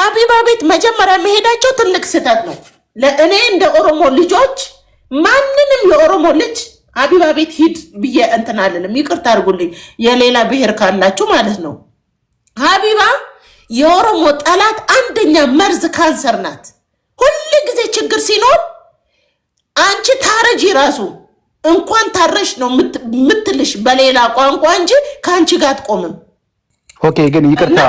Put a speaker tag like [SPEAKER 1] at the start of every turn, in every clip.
[SPEAKER 1] ሀቢባ ቤት መጀመሪያ መሄዳቸው ትልቅ ስህተት ነው። ለእኔ እንደ ኦሮሞ ልጆች ማንንም የኦሮሞ ልጅ ሀቢባ ቤት ሂድ ብዬ እንትን አልልም። ይቅርታ አድርጉልኝ የሌላ ብሔር ካላችሁ ማለት ነው። ሀቢባ የኦሮሞ ጠላት አንደኛ መርዝ ካንሰር ናት። ሁሉ ጊዜ ችግር ሲኖር አንቺ ታረጂ ራሱ እንኳን ታረሽ ነው ምትልሽ በሌላ ቋንቋ እንጂ ከአንቺ ጋር አትቆምም።
[SPEAKER 2] ኦኬ ግን ይቅርታ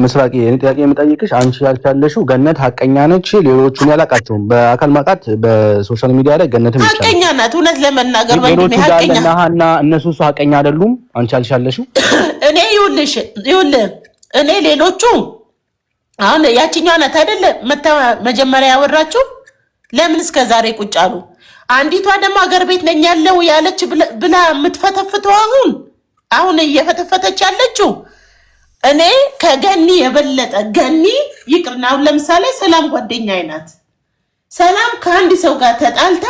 [SPEAKER 2] ምስራቂ ጥያቄ የምጠይቅሽ አንቺ ያልቻለሽው ገነት ሐቀኛ ነች፣ ሌሎቹን ያላቃቸውም በአካል ማቃት በሶሻል ሚዲያ ላይ ገነትም ይቻላል
[SPEAKER 1] ሐቀኛ ናት። እውነት ለመናገር
[SPEAKER 2] ወንድሜ ሐቀኛ ናሃና እነሱ ሐቀኛ አይደሉም። አንቺ ያልቻለሽው
[SPEAKER 1] እኔ ይኸውልሽ እኔ ሌሎቹ አሁን ያቺኛው ናት አይደለ መጀመሪያ ያወራችሁ ለምን እስከ ዛሬ ቁጭ አሉ? አንዲቷ ደግሞ አገር ቤት ነኝ ያለው ያለች ብላ የምትፈተፍተው አሁን እየፈተፈተች ያለችው እኔ ከገኒ የበለጠ ገኒ ይቅርና አሁን ለምሳሌ ሰላም ጓደኛዬ ናት። ሰላም ከአንድ ሰው ጋር ተጣልታ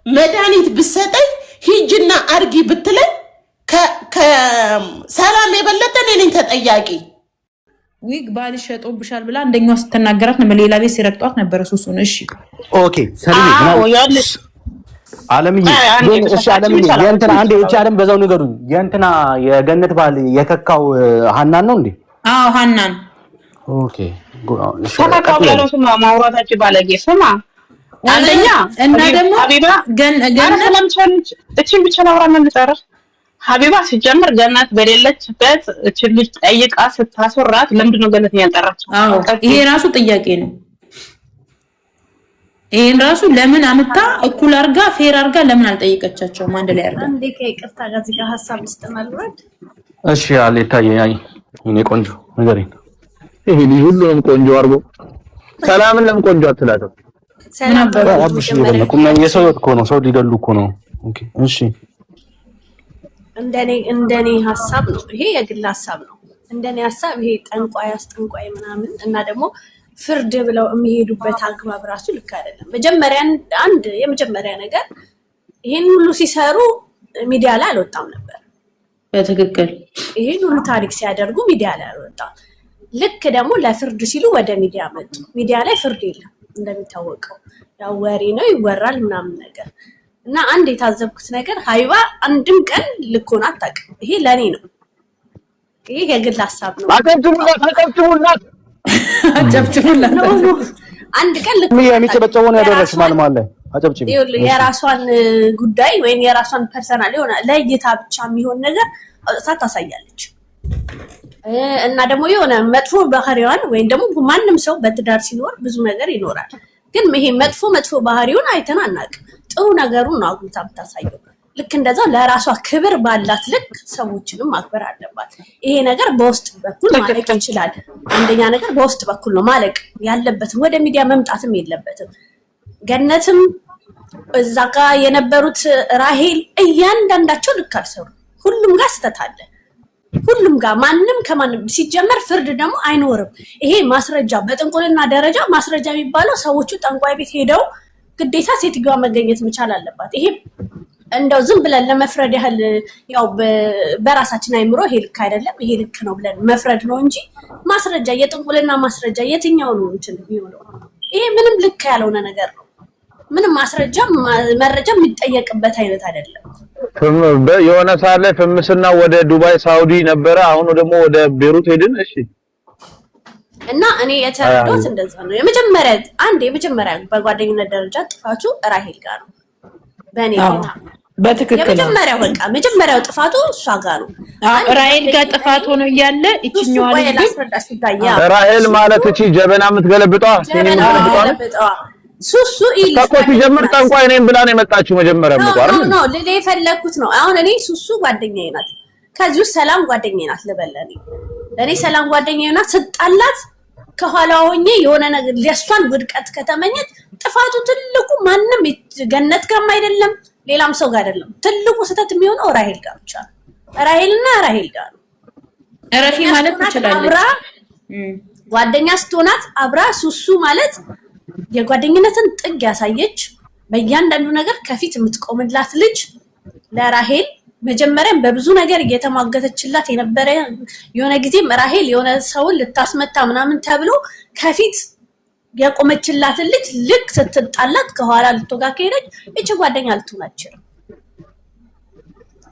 [SPEAKER 1] መድኃኒት ብትሰጠኝ ሂጅና አርጊ ብትለኝ ከሰላም የበለጠ እኔ ነኝ ተጠያቂ።
[SPEAKER 3] ዊግ ባልሽ ሸጦብሻል ብላ አንደኛው ስትናገራት ነው ሌላ ቤት ሲረግጧት ነበር ሱሱን። እሺ
[SPEAKER 2] ኦኬ ሰሪ ዓለምዬ እሺ ዓለምዬ የእንትና አንዴ እቺ ዓለም በዛው ንገሩኝ። የእንትና የገነት ባል የተካው ሀናን ነው እንዴ?
[SPEAKER 3] አዎ ሀናን።
[SPEAKER 2] ኦኬ
[SPEAKER 4] እሺ ተካው ያለው ስማ ማውራታችሁ ባለጌ ስማ አንደኛ
[SPEAKER 3] እና ደግሞ
[SPEAKER 4] ሀቢባ ገነት እቺን ብቻ ላውራ ምን ልጨርስ። ሀቢባ ሲጀምር ገነት በሌለችበት እቺ ልጅ ጠይቃ ስታስወራት ለምንድን ነው ገነት ያልጠራችው?
[SPEAKER 3] አዎ ይሄ ራሱ ጥያቄ ነው። ይሄን ራሱ ለምን አመጣ እኩል አርጋ ፌር አርጋ ለምን አልጠየቀቻቸውም? አንድ ላይ አርጋ
[SPEAKER 5] አንዴ ከይቅርታ ጋር እዚህ ጋር ሐሳብ ልስጥማልወድ።
[SPEAKER 2] እሺ አለ ታየኝ እኔ ቆንጆ ነገርኝ
[SPEAKER 6] ይሄ ልጅ ሁሉንም ቆንጆ አርጎ ሰላምን ለምን ቆንጆ አትላተው?
[SPEAKER 5] ሰላም
[SPEAKER 2] አብሽ ይበለቁም የሰው እኮ ነው ሰው ሊገሉ እኮ ነው። ኦኬ እሺ
[SPEAKER 5] እንደኔ ሐሳብ ነው ይሄ የግል ሐሳብ ነው። እንደኔ ሐሳብ ይሄ ጠንቋይ አስጠንቋይ ምናምን እና ደግሞ ፍርድ ብለው የሚሄዱበት አግባብ ራሱ ልክ አይደለም። የመጀመሪያ ነገር ይሄን ሁሉ ሲሰሩ ሚዲያ ላይ አልወጣም ነበር።
[SPEAKER 3] በትክክል
[SPEAKER 5] ይሄን ሁሉ ታሪክ ሲያደርጉ ሚዲያ ላይ አልወጣም። ልክ ደግሞ ለፍርድ ሲሉ ወደ ሚዲያ መጡ። ሚዲያ ላይ ፍርድ የለም እንደሚታወቀው ያው ወሬ ነው ይወራል ምናምን ነገር እና አንድ የታዘብኩት ነገር ሀይባ አንድም ቀን ልክ ሆና አታውቅም። ይሄ ለኔ ነው። ይሄ የግል ሐሳብ ነው።
[SPEAKER 6] አጨብጭቡላት
[SPEAKER 5] አንድ ቀን ልክ
[SPEAKER 2] የሚጨበጨበው ነው ያደረሽ ማለት ላይ አጨብጭቢ።
[SPEAKER 5] የራሷን ጉዳይ ወይም የራሷን ፐርሰናል የሆነ ለእይታ ብቻ የሚሆን ነገር አውጥታ ታሳያለች። እና ደግሞ የሆነ መጥፎ ባህሪዋን ወይም ደግሞ ማንም ሰው በትዳር ሲኖር ብዙ ነገር ይኖራል። ግን ይሄ መጥፎ ባህሪውን አይተን አናውቅም። ጥሩ ነገሩን ነው አጉልታ የምታሳየው። ልክ እንደዛው ለራሷ ክብር ባላት ልክ ሰዎችንም ማክበር አለባት። ይሄ ነገር በውስጥ በኩል ማለቅ ይችላል። አንደኛ ነገር በውስጥ በኩል ነው ማለቅ ያለበት፣ ወደ ሚዲያ መምጣትም የለበትም። ገነትም እዛ ጋር የነበሩት ራሄል እያንዳንዳቸው ልክ አልሰሩ። ሁሉም ጋር ስተት አለ። ሁሉም ጋር ማንም ከማንም ሲጀመር ፍርድ ደግሞ አይኖርም። ይሄ ማስረጃ በጥንቁልና ደረጃ ማስረጃ የሚባለው ሰዎቹ ጠንቋይ ቤት ሄደው ግዴታ ሴትዮዋ መገኘት መቻል አለባት። ይሄ እንደው ዝም ብለን ለመፍረድ ያህል ያው በራሳችን አይምሮ ይሄ ልክ አይደለም ይሄ ልክ ነው ብለን መፍረድ ነው እንጂ ማስረጃ የጥንቁልና ማስረጃ የትኛው ነው እንትን ቢሆነው ይሄ ምንም ልክ ያልሆነ ነገር ነው። ምንም ማስረጃ መረጃ የሚጠየቅበት አይነት አይደለም።
[SPEAKER 6] የሆነ ሰዓት ላይ ፍምስና ወደ ዱባይ ሳውዲ ነበረ፣ አሁን ደግሞ ወደ ቤሩት ሄድን። እሺ
[SPEAKER 5] እና እኔ የተረዳሁት እንደዛ ነው። የመጀመሪያ በጓደኝነት ደረጃ ጥፋቱ ራሄል ጋር ነው በእኔ ሁኔታ
[SPEAKER 3] በትክክል
[SPEAKER 5] መጀመሪያው ጥፋቱ እሷ ጋር ነው።
[SPEAKER 3] ራሄል ጋር ጥፋት ሆኖ እያለ እቺኛዋ
[SPEAKER 6] ራሄል ማለት እቺ ጀበና የምትገለብጠዋ ሲኒማ የምትገለብጠዋ
[SPEAKER 5] ሱሱ
[SPEAKER 6] ታቆት ጀምር ጠንቋይ ነኝ ብላ ነው የመጣችው። መጀመሪያ ነው
[SPEAKER 5] ነው ለኔ የፈለኩት ነው። አሁን እኔ ሱሱ ጓደኛዬ ናት፣ ከዚሁ ሰላም ጓደኛዬ ናት ልበለኝ። ለኔ ሰላም ጓደኛዬ ናት። ስጣላት ከኋላ ሆኜ የሆነ ነገር ለሷን ውድቀት ከተመኘት ጥፋቱ ትልቁ ማንም ገነት ጋርም አይደለም ሌላም ሰው ጋር አይደለም። ትልቁ ስህተት የሚሆነው ራሄል ጋር ብቻ ነው። ራሄል ጋር ነው።
[SPEAKER 3] ረፊ ማለት ትችላለች።
[SPEAKER 5] አብራ ጓደኛ ስትሆናት አብራ ሱሱ ማለት የጓደኝነትን ጥግ ያሳየች በእያንዳንዱ ነገር ከፊት የምትቆምላት ልጅ ለራሄል መጀመሪያም በብዙ ነገር እየተማገተችላት የነበረ የሆነ ጊዜ ራሄል የሆነ ሰውን ልታስመታ ምናምን ተብሎ ከፊት የቆመችላት ልጅ ልክ ስትጣላት ከኋላ ልትወጋ ከሄደች እቺ ጓደኛ ልትሆናችሁ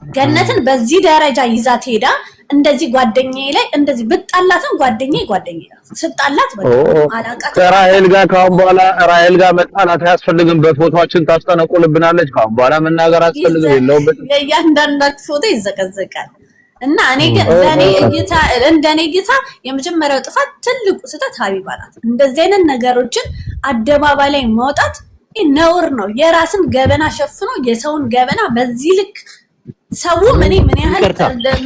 [SPEAKER 5] ገነትን በዚህ ደረጃ ይዛት ሄዳ እንደዚህ ጓደኛዬ ላይ እንደዚህ ብጣላትም ጓደኛዬ ስጣላት አላቃት
[SPEAKER 6] ራሄል ጋር ካሁን በኋላ ራሄል ጋር መጣላት አያስፈልግም። በፎቶአችን ታስጠነቁልብናለች። ካሁን በኋላ መናገር አያስፈልግም። የለውበት
[SPEAKER 5] የእያንዳንዳችሁ ፎቶ ይዘቀዘቃል። እና እኔ ግን እንደኔ እይታ የመጀመሪያው ጥፋት ትልቁ ስህተት ሀቢባ ናት። እንደዚህ አይነት ነገሮችን አደባባይ ላይ ማውጣት ነውር ነው። የራስን ገበና ሸፍኖ የሰውን ገበና በዚህ ልክ ሰው ምን ያህል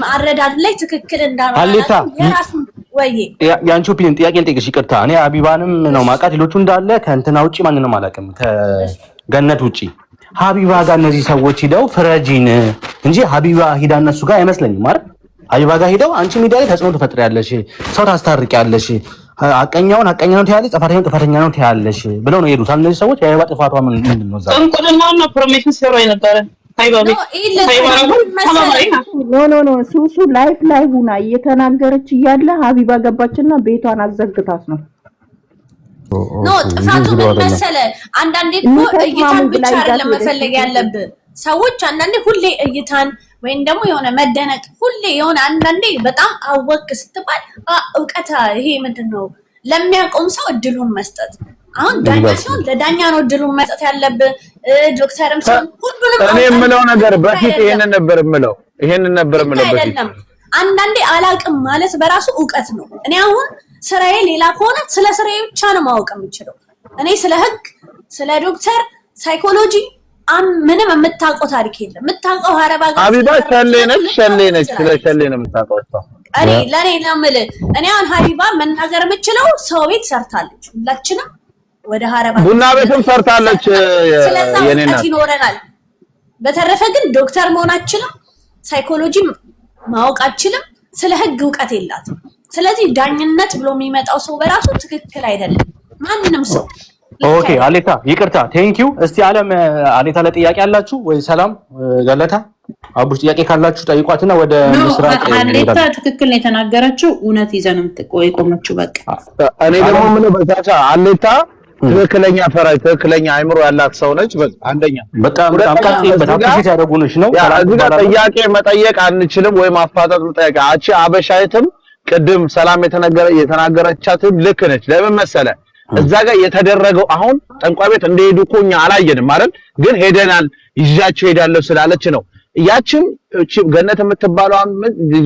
[SPEAKER 5] አረዳድ ላይ ትክክል እንዳልሆነ የራሱን ወይ
[SPEAKER 2] ያንቺ ኦፒኒየን ጥያቄ ልጠይቅሽ። ይቅርታ እኔ ሀቢባንም ነው ማውቃት ሌሎቹ እንዳለ ከእንትና ውጪ ማንንም አላውቅም ከገነት ውጪ። ሀቢባ ጋር እነዚህ ሰዎች ሂደው ፍረጂን እንጂ ሀቢባ ሂዳ እነሱ ጋር አይመስለኝም አይደል? ሀቢባ ጋር ሂደው አንቺ ሚዲያ ላይ ተጽዕኖ ትፈጥሪያለሽ፣ ሰው ታስታርቂያለሽ፣ አቀኛውን አቀኛ ነው ትያለሽ፣ ጥፋተኛውን ጥፋተኛ ነው ትያለሽ ብለው ነው የሄዱት እነዚህ ሰዎች። የሀቢባ ጥፋቷ ምንድን ነው? ዛሬ
[SPEAKER 4] እንቁልናና ፕሮሚሽን ሲሮ የነበረ
[SPEAKER 7] ኖ ሱሱ ላይፍ ላይ ሁና እየተናገረች እያለ ሀቢባ ገባችና ቤቷን አዘግታት ነው።
[SPEAKER 5] ኖ ጥፋቱ ምን መሰለህ? አንዳንዴ እኮ እይታን ብቻ አይደለም መፈለግ ያለብህ። ሰዎች አንዳንዴ ሁሌ እይታን ወይም ደግሞ የሆነ መደነቅ ሁሌ የሆነ አንዳንዴ በጣም አወቅ ስትባል እውቀታ ይሄ ምንድነው ለሚያቆም ሰው እድሉን መስጠት። አሁን ዳኛ ሲሆን ለዳኛ ነው እድሉን መስጠት ያለብህ። ዶክተርም ሲሆን ሁሉንም
[SPEAKER 6] እኔ የምለው ነገር በፊት ይሄንን ነበር የምለው በፊት
[SPEAKER 5] አንዳንዴ አላቅም ማለት በራሱ እውቀት ነው። እኔ አሁን ስራዬ ሌላ ከሆነ ስለ ስራዬ ብቻ ነው ማወቅ የምችለው። እኔ ስለ ህግ፣ ስለ ዶክተር፣ ሳይኮሎጂ ምንም የምታውቀው ታሪክ የለም። የምታውቀው ሀረባ ጋር
[SPEAKER 6] ሀቢባ ሸሌ ነች ስለ ሸሌ ነው የምታውቀው።
[SPEAKER 5] ለኔ ነው የምልህ። እኔ አሁን ሀቢባ መናገር የምችለው ሰው ቤት ሰርታለች፣ ሁላችንም ወደ ሀረባ
[SPEAKER 6] ቡና ቤትም ሰርታለች። የኔና
[SPEAKER 5] ይኖረናል። በተረፈ ግን ዶክተር መሆናችንም ሳይኮሎጂ ማወቃችንም ስለ ህግ እውቀት የላትም። ስለዚህ ዳኝነት ብሎ የሚመጣው ሰው በራሱ ትክክል አይደለም። ማንንም ሰው
[SPEAKER 2] ኦኬ። አሌታ ይቅርታ ቴንኪዩ። እስቲ አለም አሌታ ለጥያቄ አላችሁ ወይ? ሰላም ገለታ አቡሽ ጥያቄ ካላችሁ ጠይቋትና ወደ ምስራቅ
[SPEAKER 3] አሌታ ትክክል ነው የተናገረችው። እውነት ይዘንም የቆመችው በቃ
[SPEAKER 6] እኔ ደግሞ ምን በዛቻ አሌታ ትክክለኛ ፈራጅ ትክክለኛ አይምሮ ያላት ሰው ነች። አንደኛ
[SPEAKER 2] በጣም አፕሪሼት ያደርጉንሽ ነው።
[SPEAKER 6] እዚህ ጋር ጥያቄ መጠየቅ አንችልም ወይ ማፋጠጥ መጠየቅ አቺ አበሻይትም ቅድም ሰላም የተናገረቻትም ልክ ነች። ለምን መሰለ እዛ ጋር የተደረገው አሁን ጠንቋይ ቤት እንደሄዱ እኮ እኛ አላየንም ማለት ግን ሄደናል ይዣቸው ሄዳለሁ ስላለች ነው። ያቺም ገነት የምትባለው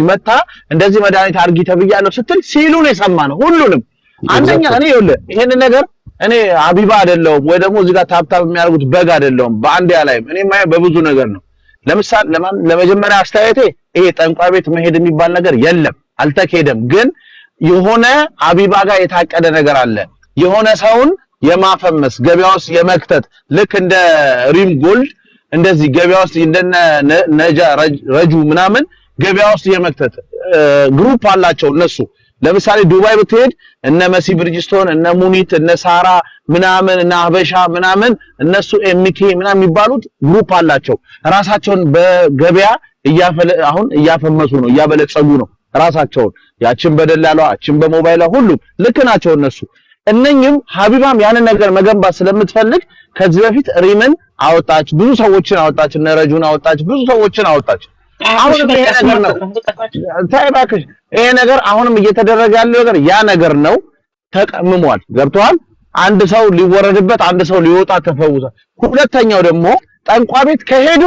[SPEAKER 6] መታ እንደዚህ መድኃኒት አርጊ ተብያለሁ ስትል ሲሉን የሰማነው ሁሉንም። አንደኛ እኔ ይኸውልህ ይሄን ነገር እኔ ሀቢባ አይደለሁም ወይ ደግሞ እዚህ ጋር ታብታብ የሚያደርጉት በግ አይደለሁም። በአንድ ያላይም እኔ ማየ በብዙ ነገር ነው። ለምሳሌ ለመጀመሪያ አስተያየቴ ይሄ ጠንቋይ ቤት መሄድ የሚባል ነገር የለም አልተካሄደም። ግን የሆነ ሀቢባ ጋር የታቀደ ነገር አለ። የሆነ ሰውን የማፈመስ ገበያ ውስጥ የመክተት ልክ እንደ ሪም ጎልድ እንደዚህ ገበያ ውስጥ እንደነ ነጃ ረጁ ምናምን ገበያ ውስጥ የመክተት ግሩፕ አላቸው እነሱ። ለምሳሌ ዱባይ ብትሄድ እነ መሲ ብርጅስቶን እነ ሙኒት እነ ሳራ ምናምን እነ አበሻ ምናምን እነሱ ኤምኬ ምናምን የሚባሉት ግሩፕ አላቸው። ራሳቸውን በገበያ አሁን እያፈመሱ ነው፣ እያበለጸጉ ነው ራሳቸውን። ያችን በደላሏ ያችን በሞባይሏ ሁሉም ልክ ናቸው እነሱ። እነኝም ሀቢባም ያንን ነገር መገንባት ስለምትፈልግ ከዚህ በፊት ሪምን አወጣች፣ ብዙ ሰዎችን አወጣች፣ እነ ረጁን አወጣች፣ ብዙ ሰዎችን አወጣች። አሁንም ይሄ ነገር ነው ታይባክሽ ይሄ ነገር አሁንም እየተደረገ ያለው ነገር ያ ነገር ነው። ተቀምሟል። ገብቷል። አንድ ሰው ሊወረድበት አንድ ሰው ሊወጣ ተፈውሷል። ሁለተኛው ደግሞ ጠንቋይ ቤት ከሄዱ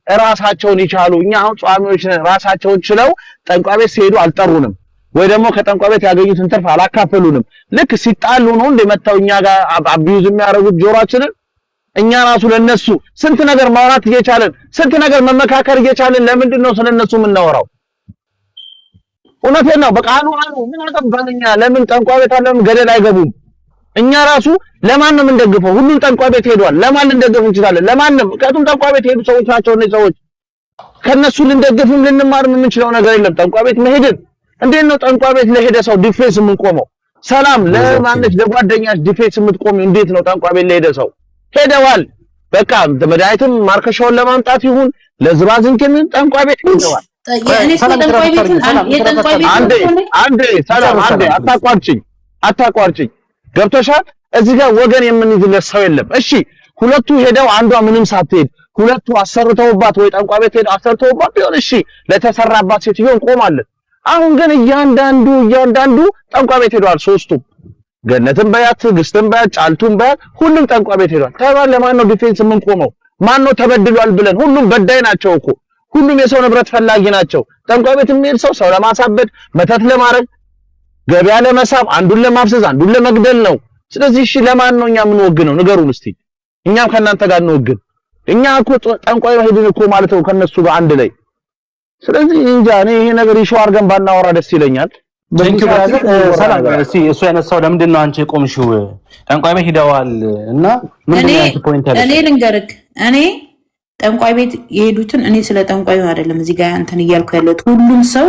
[SPEAKER 6] ራሳቸውን ይቻሉ። እኛ አሁን ጿሚዎች ራሳቸውን ችለው ጠንቋይ ቤት ሲሄዱ አልጠሩንም ወይ ደግሞ ከጠንቋይ ቤት ያገኙትን ትርፍ አላካፈሉንም። ልክ ሲጣሉ ነው እንደመጣው እኛ ጋር አቢዩዝ የሚያደርጉት ጆሮአችንን። እኛ ራሱ ለነሱ ስንት ነገር ማውራት እየቻለን ስንት ነገር መመካከር እየቻለን ለምንድን ነው ስለነሱ የምናወራው? እውነቴን ነው። በቃሉ ምን አገባንኛ? ለምን ጠንቋይ ቤት አለም ገደል አይገቡም? እኛ ራሱ ለማን ነው የምንደግፈው? ሁሉም ጠንቋይ ቤት ሄዷል። ለማን ልንደግፍ እንችላለን? ለማንም። ምክንያቱም ጠንቋይ ቤት ሄዱ ሰዎች ናቸው እነዚህ ሰዎች። ከነሱ ልንደግፍም ልንማርም የምንችለው ነገር የለም። ጠንቋይ ቤት መሄድን እንዴት ነው ጠንቋይ ቤት ለሄደ ሰው ዲፌንስ የምንቆመው? ሰላም ለማንነች ለጓደኛሽ ዲፌንስ የምትቆሚው እንዴት ነው? ጠንቋይ ቤት ለሄደ ሰው ሄደዋል። በቃ መድኃኒትም ማርከሻውን ለማምጣት ይሁን ለዝባዝንኬም ጠንቋይ ቤት ይገባል። አንዴ አታቋርጭኝ ገብቶሻል። እዚህ ጋር ወገን የምንይዝለት ሰው የለም። እሺ ሁለቱ ሄደው አንዷ ምንም ሳትሄድ ሁለቱ አሰርተውባት ወይ ጠንቋይ ቤት ሄደው አሰርተውባት ቢሆን እሺ ለተሰራባት ሴትዮ እንቆማለን። አሁን ግን እያንዳንዱ ጠንቋይ ቤት ሄደዋል። ሶስቱም ገነትም በያት ትዕግስትም በያት ጫልቱም በያት ሁሉም ጠንቋይ ቤት ሄደዋል። ታዲያ ለማን ነው ዲፌንስ የምንቆመው? ማን ነው ተበድሏል ብለን? ሁሉም በዳይ ናቸው እኮ ሁሉም የሰው ንብረት ፈላጊ ናቸው። ጠንቋይ ቤት የሚሄድ ሰው ለማሳበድ መተት ለማድረግ ገበያ ለመሳብ አንዱን ለማፍሰስ አንዱን ለመግደል ነው። ስለዚህ እሺ ለማን ነው እኛ ምን ወግነው? ንገሩን እስቲ። እኛም ከናንተ ጋር እንወግን። እኛ እኮ ጠንቋይ ሄድን እኮ ማለት ነው ከነሱ ጋር አንድ ላይ። ስለዚህ እንጃ እኔ ይሄ ነገር ይሾ አድርገን ባናወራ ደስ ይለኛል።
[SPEAKER 2] ሰላም እስቲ እሱ ያነሳው ለምንድን ነው አንቺ የቆምሽው? ጠንቋይ ቤት ሄደዋል እና ምንድን ነው አንቺ ፖይንት አለ?
[SPEAKER 3] እኔ ልንገርክ፣ እኔ ጠንቋይ ቤት የሄዱትን እኔ ስለ ጠንቋዩ አይደለም እዚህ ጋር አንተን እያልኩ ያለሁት ሁሉም ሰው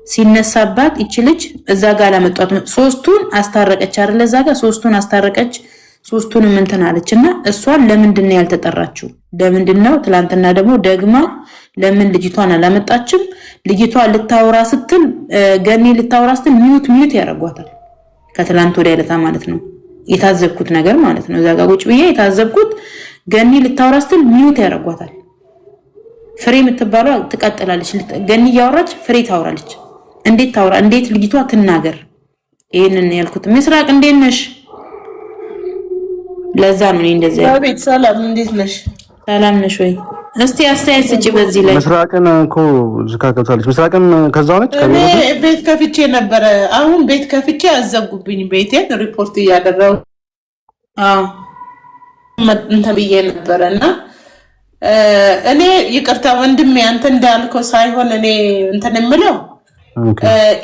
[SPEAKER 3] ሲነሳባት እቺ ልጅ እዛ ጋር ላመጣት ሶስቱን አስታረቀች አይደል? እዛ ጋር ሶስቱን አስታረቀች። ሶስቱንም እንትን አለችና እሷን ለምንድን ነው ያልተጠራችው? ለምንድን ነው ትላንትና ደግሞ ደግማ ለምን ልጅቷን አላመጣችም? ልጅቷ ልታወራ ስትል ገኒ ልታወራ ስትል ሚዩት ያረጓታል። ከትላንት ወዲያ ዕለት ማለት ነው የታዘብኩት ነገር ማለት ነው። እዛ ጋር ቁጭ ብዬ የታዘብኩት ገኒ ልታወራ ስትል ሚዩት ያረጓታል። ፍሬ የምትባለው ትቀጥላለች። ገኒ እያወራች ፍሬ ታወራለች። እንዴት ታወራ? እንዴት ልጅቷ ትናገር? ይሄንን ያልኩት ምስራቅ እንዴት ነሽ? ለዛ ነው እንደዚህ ያለው።
[SPEAKER 1] አቤት ሰላም፣ እንዴት ነሽ?
[SPEAKER 3] ሰላም ነሽ ወይ? እስቲ አስተያየት ስጪ በዚህ ላይ።
[SPEAKER 2] ምስራቅን እኮ ዝካከታለች። ምስራቅን ከዛው ነች።
[SPEAKER 1] እኔ ቤት ከፍቼ ነበረ። አሁን ቤት ከፍቼ አዘጉብኝ። ቤቴን ሪፖርት እያደረው እንትን ብዬ ነበረና እኔ ይቅርታ ወንድሜ አንተ እንዳልከው ሳይሆን እኔ እንትን የምለው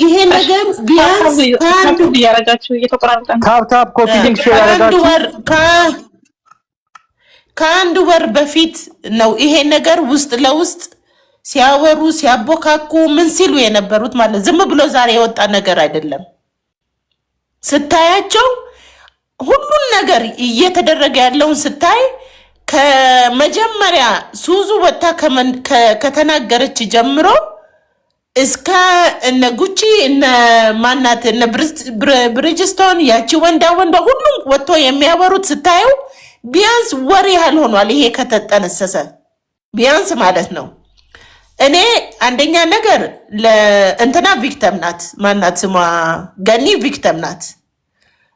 [SPEAKER 1] ይሄ ነገር ቢያንስ ከአንድ ወር በፊት ነው ይሄ ነገር ውስጥ ለውስጥ ሲያወሩ ሲያቦካኩ ምን ሲሉ የነበሩት ማለት ዝም ብሎ ዛሬ የወጣ ነገር አይደለም። ስታያቸው ሁሉን ነገር እየተደረገ ያለውን ስታይ ከመጀመሪያ ሱዙ ወጣ ከተናገረች ጀምሮ እስከ እነ ጉቺ እነ ማናት እነ ብሪጅስቶን ያቺ ወንዳ ሁሉም ወጥቶ የሚያወሩት ስታዩ ቢያንስ ወር ያህል ሆኗል። ይሄ ከተጠነሰሰ ቢያንስ ማለት ነው። እኔ አንደኛ ነገር ለእንትና ቪክተም ናት ማናት ስሟ ገኒ ቪክተም ናት።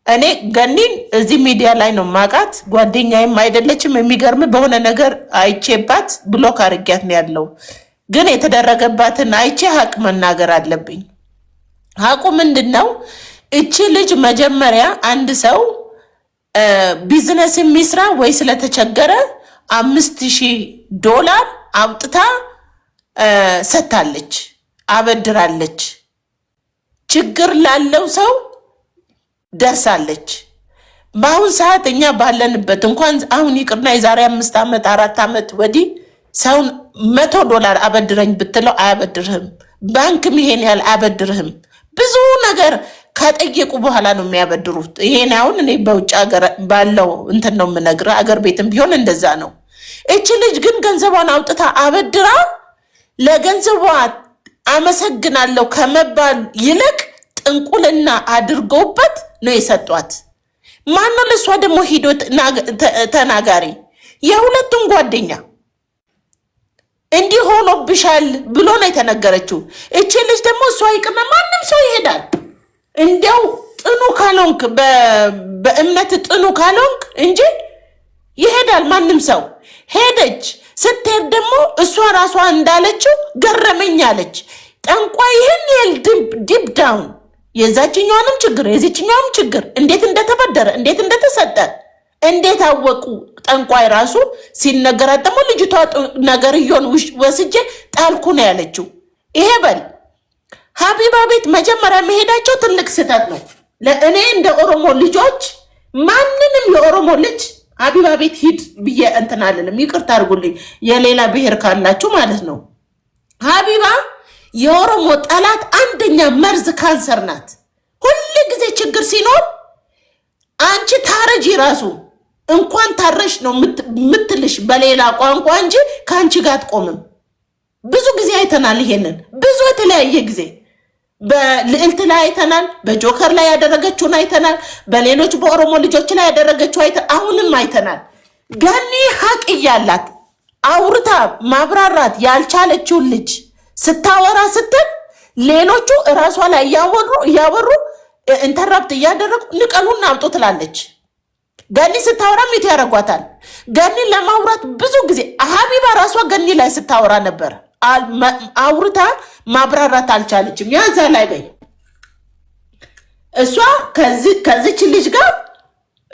[SPEAKER 1] እኔ ገኒን እዚህ ሚዲያ ላይ ነው ማቃት፣ ጓደኛዬም አይደለችም። የሚገርም በሆነ ነገር አይቼባት ብሎክ አድርጊያት ነው ያለው። ግን የተደረገባትን አይቼ ሀቅ መናገር አለብኝ። ሀቁ ምንድን ነው? እቺ ልጅ መጀመሪያ አንድ ሰው ቢዝነስ የሚስራ ወይ ስለተቸገረ $5000 አውጥታ ሰታለች፣ አበድራለች። ችግር ላለው ሰው ደርሳለች። በአሁን ሰዓት እኛ ባለንበት እንኳን አሁን ይቅርና የዛሬ 5 ዓመት 4 ዓመት ወዲህ ሰውን $100 አበድረኝ ብትለው አያበድርህም። ባንክም ይሄን ያህል አያበድርህም። ብዙ ነገር ከጠየቁ በኋላ ነው የሚያበድሩት። ይሄን አሁን እኔ በውጭ ሀገር ባለው እንትን ነው የምነግርህ፣ አገር ቤትም ቢሆን እንደዛ ነው። እቺ ልጅ ግን ገንዘቧን አውጥታ አበድራ ለገንዘቧ አመሰግናለሁ ከመባል ይልቅ ጥንቁልና አድርገውበት ነው የሰጧት። ማነው ለሷ ደግሞ ሂዶ ተናጋሪ? የሁለቱም ጓደኛ እንዲህ ሆኖብሻል ብሎ ነው የተነገረችው። እቺ ልጅ ደግሞ እሷ ይቅርና ማንም ሰው ይሄዳል። እንዲያው ጥኑ ካልሆንክ በእምነት ጥኑ ካልሆንክ እንጂ ይሄዳል ማንም ሰው። ሄደች። ስትሄድ ደግሞ እሷ ራሷ እንዳለችው ገረመኝ አለች። ጠንቋይ ይህን ያህል ዲፕ ዳውን የዛችኛውንም ችግር የዚችኛውም ችግር እንዴት እንደተበደረ እንዴት እንደተሰጠ እንዴት አወቁ? ጠንቋይ ራሱ ሲነገራት ደግሞ ልጅቷ ነገርዮን ወስጄ ጣልኩ ነው ያለችው። ይሄ በል ሀቢባ ቤት መጀመሪያ መሄዳቸው ትልቅ ስህተት ነው። ለእኔ እንደ ኦሮሞ ልጆች ማንንም የኦሮሞ ልጅ ሀቢባ ቤት ሂድ ብዬ እንትን አልልም። ይቅርታ አድርጉልኝ የሌላ ብሔር ካላችሁ ማለት ነው። ሀቢባ የኦሮሞ ጠላት አንደኛ መርዝ ካንሰር ናት። ሁሉ ጊዜ ችግር ሲኖር አንቺ ታረጂ ራሱ እንኳን ታረሽ ነው ምትልሽ በሌላ ቋንቋ እንጂ ካንቺ ጋር አትቆምም። ብዙ ጊዜ አይተናል ይሄንን ብዙ የተለያየ ጊዜ በልዕልት ላይ አይተናል፣ በጆከር ላይ ያደረገችውን አይተናል፣ በሌሎች በኦሮሞ ልጆች ላይ ያደረገችው አሁንም አይተናል። ገኒ ሀቅ እያላት አውርታ ማብራራት ያልቻለችውን ልጅ ስታወራ ስትል ሌሎቹ እራሷ ላይ እያወሩ ኢንተራፕት እያደረጉ ንቀሉና አምጡ ትላለች። ገኒ ስታወራ ሚት ያደርጓታል። ገኒ ለማውራት ብዙ ጊዜ ሀቢባ ራሷ ገኒ ላይ ስታወራ ነበር። አውርታ ማብራራት አልቻለችም። ያዛ ላይ በይ እሷ ከዚች ልጅ ጋር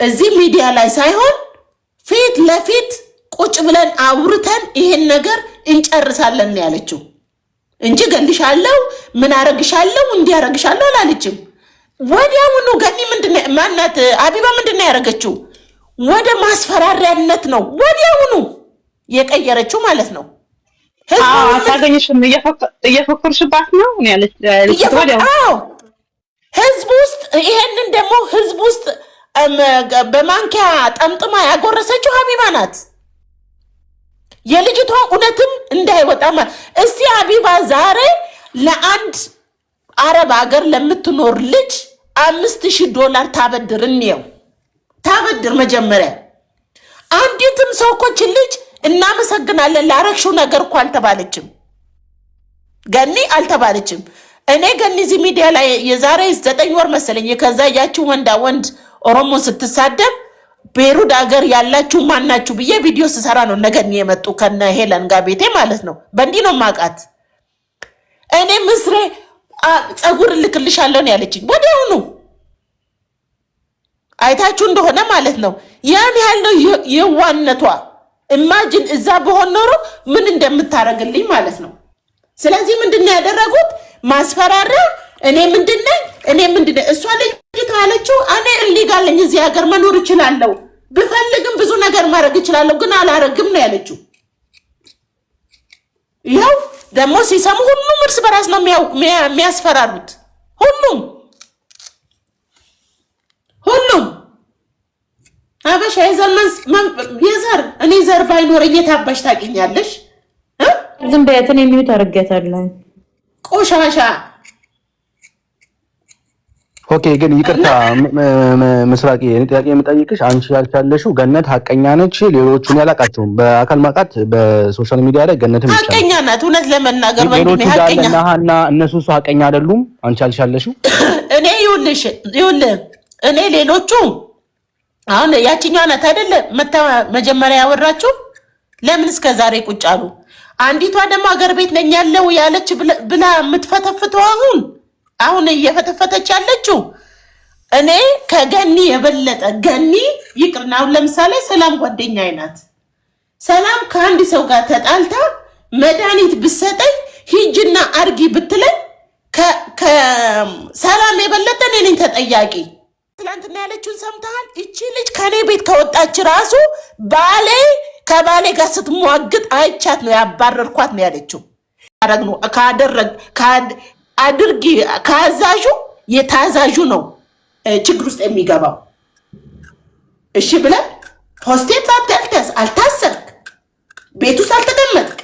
[SPEAKER 1] እዚህ ሚዲያ ላይ ሳይሆን ፊት ለፊት ቁጭ ብለን አውርተን ይሄን ነገር እንጨርሳለን ያለችው እንጂ ገልሻለሁ ምን አረግሻለሁ እንዲያረግሻለሁ አላለችም። ወዲያውኑ ገኒ ምንድነው ማናት ሀቢባ ምንድነው ያረገችው? ወደ ማስፈራሪያነት ነው ወዲያውኑ የቀየረችው ማለት ነው።
[SPEAKER 4] ታገኝሽም እየፈከርሽባት ነው ያለች
[SPEAKER 1] ህዝብ ውስጥ ይሄንን ደግሞ ህዝብ ውስጥ በማንኪያ ጠምጥማ ያጎረሰችው ሀቢባ ናት። የልጅቷ እውነትም እንዳይወጣ እስቲ ሀቢባ ዛሬ ለአንድ አረብ ሀገር ለምትኖር ልጅ $5000 ታበድር እንየው። ታበድር መጀመሪያ አንዲትም ሰው እኮ ልጅ እናመሰግናለን ላረግሽው ነገር እኮ አልተባለችም። ገኒ አልተባለችም። እኔ ገኒ እዚህ ሚዲያ ላይ የዛሬ 9 ወር መሰለኝ ከዛ ያቺው ወንድ ኦሮሞ ስትሳደብ ቤሩት ሀገር ያላችሁ ማናችሁ ብዬ ቪዲዮ ስሰራ ነው ነገኒ የመጡ ከነ ሄለን ጋር ቤቴ ማለት ነው። በእንዲህ ነው ማቃት። እኔ ምስሬ ጸጉር ልክልሻለሁ ነው ያለችኝ ወዲያውኑ። አይታችሁ እንደሆነ ማለት ነው ያን ያለው የዋነቷ ኢማጂን እዛ በሆነ ኖሮ ምን እንደምታረግልኝ ማለት ነው። ስለዚህ ምንድነው ያደረጉት? ማስፈራሪያ። እኔ ምንድነው እሷ ልጅቷ ያለችው እኔ እልጋለኝ እዚህ ሀገር መኖር እችላለሁ፣ ብፈልግም ብዙ ነገር ማድረግ እችላለሁ፣ ግን አላረግም ነው ያለችው። ይኸው ደግሞ ሲሰሙ ሁሉም እርስ በራስ ነው የሚያስፈራሩት። ሁሉም አበሻ የዘር እኔ ዘር ባይኖረኝ የታባሽ ታውቂኛለሽ?
[SPEAKER 3] ዝም በያትን የሚሉት አርጋታለሁ
[SPEAKER 1] ቆሻሻ።
[SPEAKER 2] ኦኬ ግን ይቅርታ ምስራቂ ጥያቄ የምጠይቅሽ አንቺ ያልቻለሽው ገነት ሐቀኛ ነች፣ ሌሎቹን ያላቃቸውም በአካል ማቃት በሶሻል ሚዲያ ላይ ገነትም ይቻላል
[SPEAKER 1] ሐቀኛ ናት። እውነት ለመናገር
[SPEAKER 2] ወንድሜ ሐቀኛና እነሱ ሐቀኛ አይደሉም። አንቺ ያልቻለሽው
[SPEAKER 1] እኔ ይኸውልሽ እኔ ሌሎቹ አሁን ያቺኛዋ ናት አይደለ መጀመሪያ ያወራችሁ ለምን እስከ ዛሬ ቁጭ አሉ? አንዲቷ ደግሞ አገር ቤት ነኝ ያለው ያለች ብላ የምትፈተፍተው አሁን እየፈተፈተች ያለችው እኔ ከገኒ የበለጠ ገኒ ይቅርና አሁን ለምሳሌ ሰላም ጓደኛዬ ናት። ሰላም ከአንድ ሰው ጋር ተጣልታ መድኃኒት ብትሰጠኝ ሂጅና አርጊ ብትለኝ ከሰላም የበለጠ እኔ ነኝ ተጠያቂ። ትላንትና ያለችውን ሰምተሃል? እቺ ልጅ ከኔ ቤት ከወጣች ራሱ ከባሌ ጋር ስትሟግጥ አይቻት ነው ያባረርኳት ነው ያለችው። አድርጊ ካዛዡ የታዛዡ ነው ችግር ውስጥ የሚገባው። እሺ ብለን ሆስቴል አልታሰርክ፣ ቤት ውስጥ አልተቀመጥክ።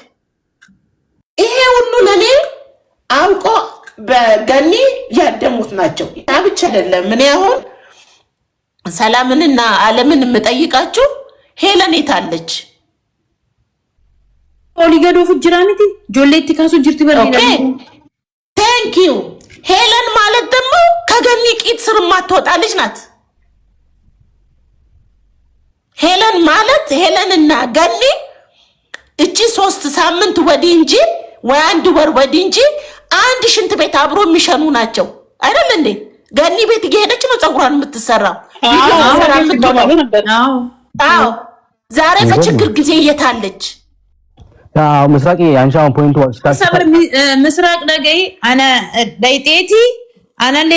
[SPEAKER 1] ይሄ ሁሉ ለኔ አውቆ በገኒ ያደሙት ናቸው። ያ ብቻ አይደለም። ምን ያሁን ሰላምንና ዓለምን የምጠይቃችሁ ሄለን የታለች?
[SPEAKER 3] ኦሊገዶ ፍጅራንቲ ጆሌቲ ካሱ ጅርቲ በሌላ
[SPEAKER 1] ቴንክ ዩ። ሄለን ማለት ደግሞ ከገኒ ቂጥ ስር ማትወጣ ልጅ ናት። ሄለን ማለት ሄለንና ገኒ እቺ 3 ሳምንት ወዲህ እንጂ ወይ 1 ወር ወዲህ እንጂ አንድ ሽንት ቤት አብሮ የሚሸኑ ናቸው አይደል እንዴ? ገኒ ቤት እየሄደች ነው ፀጉሯን የምትሰራው። አዎ ዛሬ በችግር ጊዜ እየታለች
[SPEAKER 2] ምስራቂ አንሻውን ፖይንት
[SPEAKER 3] ሰብር ምስራቅ ነገይ አና ዳይጤቲ አናለ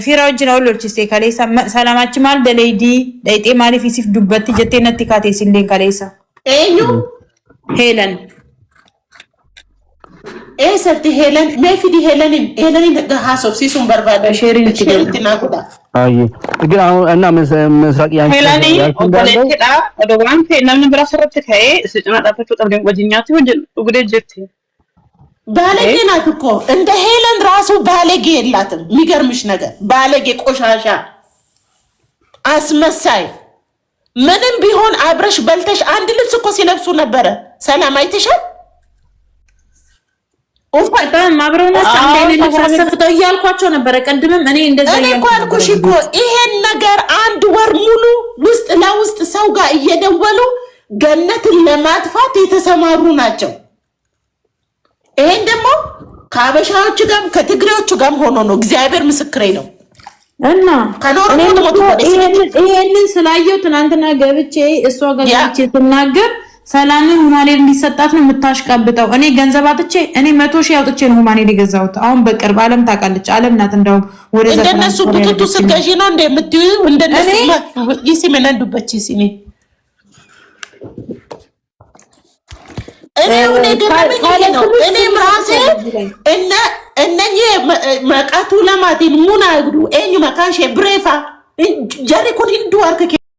[SPEAKER 3] ፊራውጅ ነው ሎችስቴ ካሌሳ ሰላማች ማል ደለይዲ ዳይጤ ማሊ ፊሲፍ ዱበት ጀቴነት ካቴ ሲንዴን ካሌሳ
[SPEAKER 1] ኤዩ
[SPEAKER 3] ሄለን
[SPEAKER 1] ኤሰርት ሄለን ሜፊዲ ሄለን ሀሶብ ሲሱን በርባደ ሼሪን ትናቁዳ
[SPEAKER 2] አይ ግን አሁን እና ምስራቅ ያንቺ
[SPEAKER 4] ሄላኒ ኦፖሌቲዳ ወደዋንቴ ነምን ብራ ሰረትከይ ስጭና ጣፈቱ ጠብኝ ወጅኛቱ ወደ ጀት
[SPEAKER 1] ባለጌ ናት እኮ እንደ ሄለን ራሱ ባለጌ የላትም። የሚገርምሽ ነገር ባለጌ ቆሻሻ አስመሳይ ምንም ቢሆን አብረሽ በልተሽ አንድ ልብስ እኮ ሲለብሱ ነበረ። ሰላም አይተሻል?
[SPEAKER 3] በጣም አብረውና ሳንደልተሰፍተው እያልኳቸው ነበረ። ቀድምም እኔ እንደዛ
[SPEAKER 1] ያልኩሽ እኮ ይሄን ነገር አንድ ወር ሙሉ ውስጥ ለውስጥ ሰው ጋር እየደወሉ ገነትን ለማጥፋት የተሰማሩ ናቸው። ይሄን ደግሞ ከአበሻዎች ጋር ከትግሬዎች ጋር ሆኖ ነው። እግዚአብሔር ምስክሬ ነው።
[SPEAKER 3] እና ይሄንን ስላየው ትናንትና ገብቼ እሷ ጋር ገብቼ ተናገር ሰላምን ሁማኔል እንዲሰጣት ነው የምታሽቀብጠው። እኔ ገንዘብ አጥቼ እኔ 100 ሺህ አውጥቼ ነው ሁማኔል የገዛሁት። አሁን በቅርብ ዓለም ታውቃለች። ዓለም ናት እንደው ወደ ዘፈን
[SPEAKER 1] እንደነሱ ቡቱቱ ስትገዢ ነው እንደምትዩ እንደነሱ ይሲመናዱበት ሲኔ እኔ ራሴ እነኚህ መቃቱ ለማቲን ሙና ግዱ ኤኝ መካንሼ ብሬፋ ጀሪ ኩን ሂንዱ አርክ